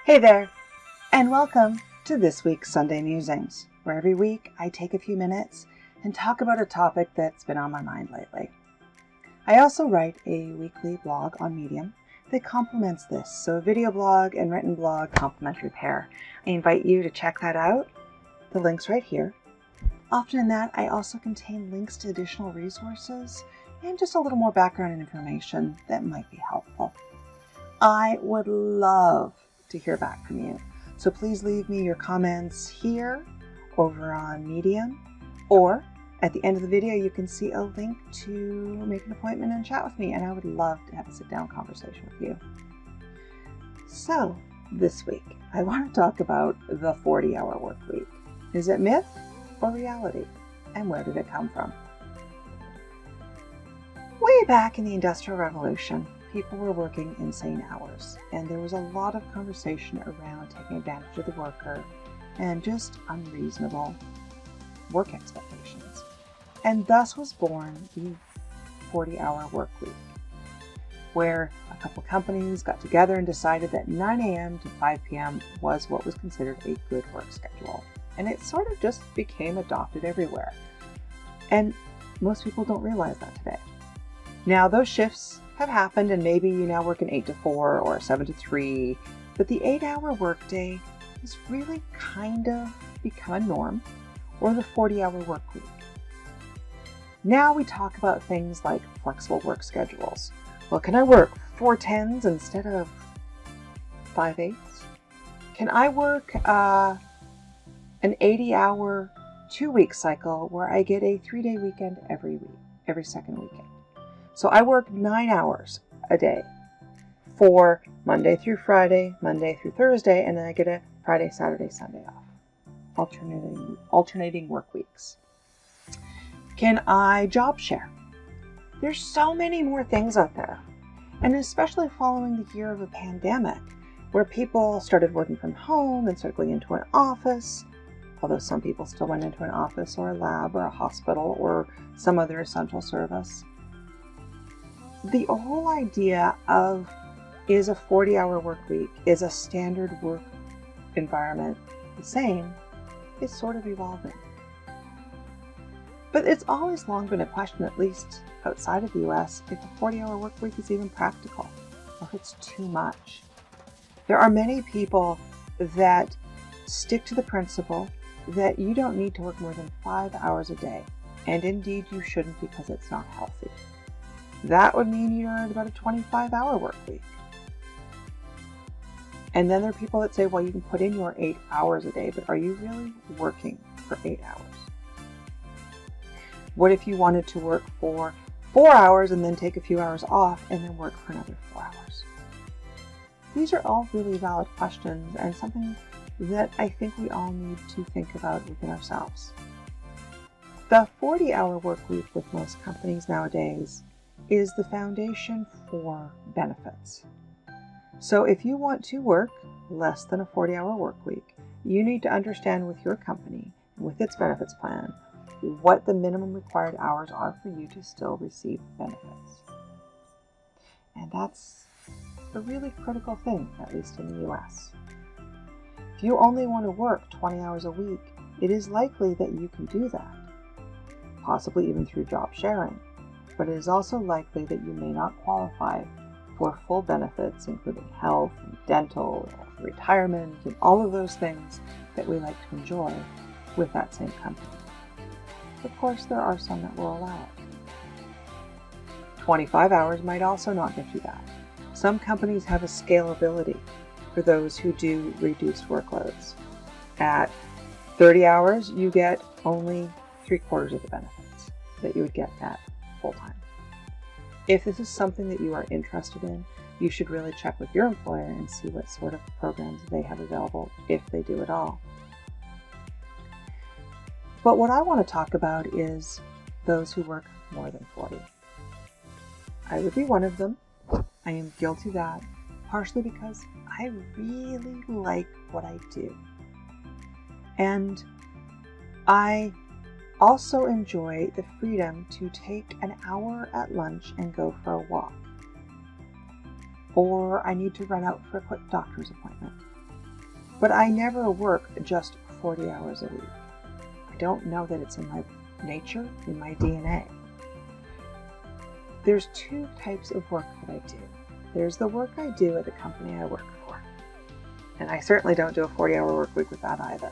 Hey there, and welcome to this week's Sunday Musings, where every week I take a few minutes and talk about a topic that's been on my mind lately. I also write a weekly blog on Medium that complements this, so a video blog and written blog complementary pair. I invite you to check that out. The link's right here. Often in that, I also contain links to additional resources and just a little more background and information that might be helpful. I would love to hear back from you. So please leave me your comments here, over on Medium, or at the end of the video you can see a link to make an appointment and chat with me, and I would love to have a sit-down conversation with you. So this week I want to talk about the 40-hour work week. Is it myth or reality? And where did it come from? Way back in the Industrial Revolution, people were working insane hours, and there was a lot of conversation around taking advantage of the worker and just unreasonable work expectations. And thus was born the 40-hour work week, where a couple companies got together and decided that 9 a.m. to 5 p.m. was what was considered a good work schedule. And it sort of just became adopted everywhere. And most people don't realize that today. Now, those shifts have happened, and maybe you now work an 8 to 4 or a 7 to 3, but the 8-hour workday has really kind of become a norm, or the 40-hour work week. Now we talk about things like flexible work schedules. Well, can I work 4 10s instead of 5 8s? Can I work an 80-hour 2-week cycle where I get a 3-day weekend every week, every second weekend? So I work 9 hours a day for Monday through Friday, Monday through Thursday, and then I get a Friday, Saturday, Sunday off. Alternating work weeks. Can I job share? There's so many more things out there. And especially following the year of a pandemic, where people started working from home and started going into an office, although some people still went into an office or a lab or a hospital or some other essential service. The whole idea of, is a 40-hour work week, is a standard work environment the same, is sort of evolving. But it's always long been a question, at least outside of the US, if a 40-hour work week is even practical, or if it's too much. There are many people that stick to the principle that you don't need to work more than 5 hours a day, and indeed you shouldn't, because it's not healthy. That would mean you earned about a 25-hour work week. And then there are people that say, well, you can put in your 8 hours a day, but are you really working for 8 hours? What if you wanted to work for 4 hours and then take a few hours off and then work for another 4 hours? These are all really valid questions, and something that I think we all need to think about within ourselves. The 40-hour work week with most companies nowadays is the foundation for benefits. So if you want to work less than a 40-hour work week, you need to understand with your company, with its benefits plan, what the minimum required hours are for you to still receive benefits. And that's a really critical thing, at least in the US. If you only want to work 20 hours a week, it is likely that you can do that, possibly even through job sharing. But it is also likely that you may not qualify for full benefits, including health and dental, and retirement, and all of those things that we like to enjoy with that same company. Of course, there are some that will allow it. 25 hours might also not get you that. Some companies have a scalability for those who do reduced workloads. At 30 hours, you get only 3/4 of the benefits that you would get at full-time. If this is something that you are interested in, you should really check with your employer and see what sort of programs they have available, if they do at all. But what I want to talk about is those who work more than 40. I would be one of them. I am guilty of that, partially because I really like what I do. And I also enjoy the freedom to take an hour at lunch and go for a walk. Or I need to run out for a quick doctor's appointment. but I never work just 40 hours a week. I don't know that it's in my nature, in my DNA. There's two types of work that I do. There's the work I do at the company I work for. And I certainly don't do a 40-hour work week with that either.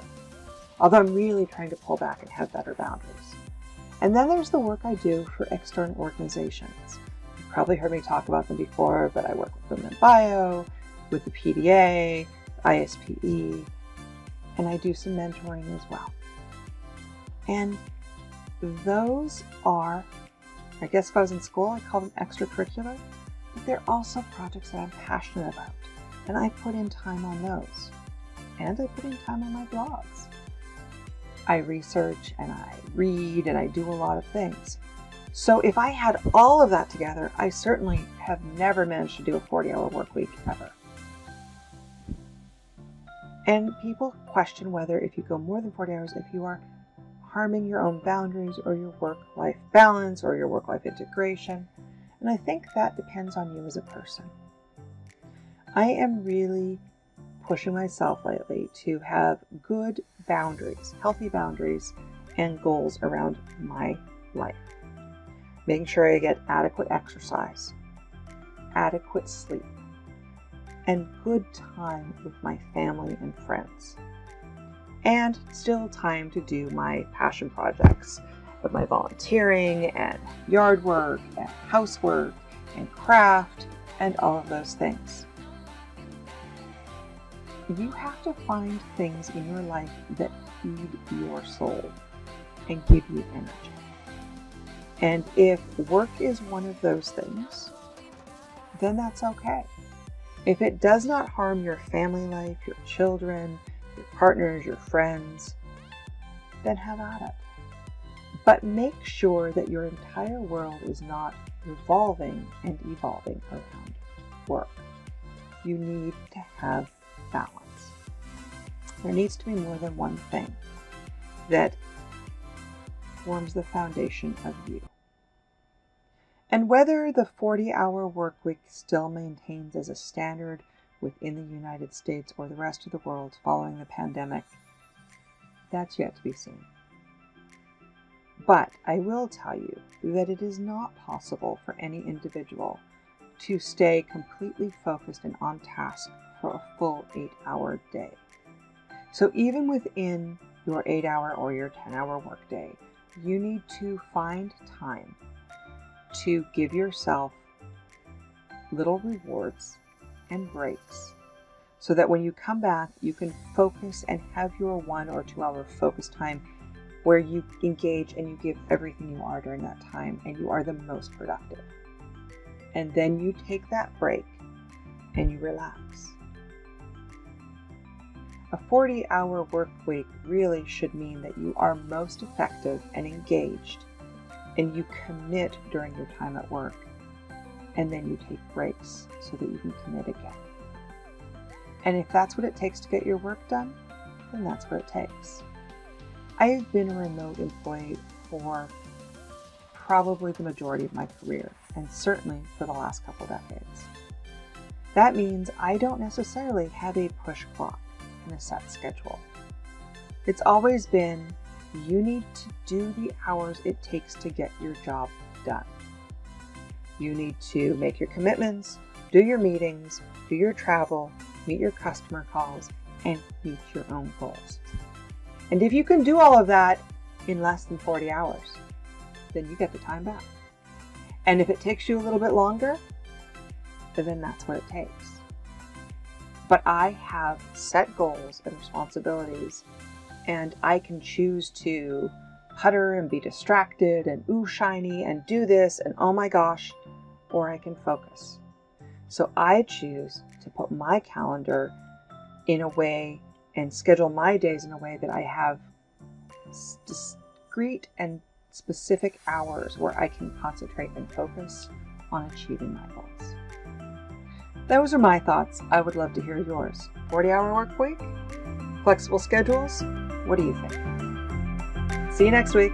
Although I'm really trying to pull back and have better boundaries. And then there's the work I do for external organizations. You've probably heard me talk about them before, but I work with Women in Bio, with the PDA, ISPE, and I do some mentoring as well. And those are, I guess if I was in school, I'd call them extracurricular, but they're also projects that I'm passionate about. And I put in time on those. And I put in time on my blogs. I research and I read and I do a lot of things. So if I had all of that together, I certainly have never managed to do a 40-hour work week ever. And people question whether if you go more than 40 hours, if you are harming your own boundaries or your work-life balance or your work-life integration. And I think that depends on you as a person. I am really pushing myself lately to have good boundaries, healthy boundaries, and goals around my life. Making sure I get adequate exercise, adequate sleep, and good time with my family and friends. And still time to do my passion projects of my volunteering and yard work and housework and craft and all of those things. You have to find things in your life that feed your soul and give you energy. And if work is one of those things, then that's okay. If it does not harm your family life, your children, your partners, your friends, then have at it. But make sure that your entire world is not revolving and evolving around work. You need to have balance. There needs to be more than one thing that forms the foundation of you. And whether the 40-hour work week still maintains as a standard within the United States or the rest of the world following the pandemic, that's yet to be seen. But I will tell you that it is not possible for any individual to stay completely focused and on task for a full 8-hour day. So even within your 8-hour or your 10-hour workday, you need to find time to give yourself little rewards and breaks so that when you come back, you can focus and have your 1 or 2 hour focus time where you engage and you give everything you are during that time and you are the most productive. And then you take that break and you relax. A 40-hour work week really should mean that you are most effective and engaged and you commit during your time at work, and then you take breaks so that you can commit again. And if that's what it takes to get your work done, then that's what it takes. I have been a remote employee for probably the majority of my career, and certainly for the last couple decades. That means I don't necessarily have a push clock and a set schedule. It's always been, you need to do the hours it takes to get your job done. You need to make your commitments, do your meetings, do your travel, meet your customer calls, and meet your own goals. And if you can do all of that in less than 40 hours, then you get the time back. And if it takes you a little bit longer, then that's what it takes. But I have set goals and responsibilities, and I can choose to putter and be distracted and ooh shiny and do this and oh my gosh, or I can focus. So I choose to put my calendar in a way and schedule my days in a way that I have discrete and specific hours where I can concentrate and focus on achieving my goals. Those are my thoughts. I would love to hear yours. 40-hour work week? Flexible schedules? What do you think? See you next week.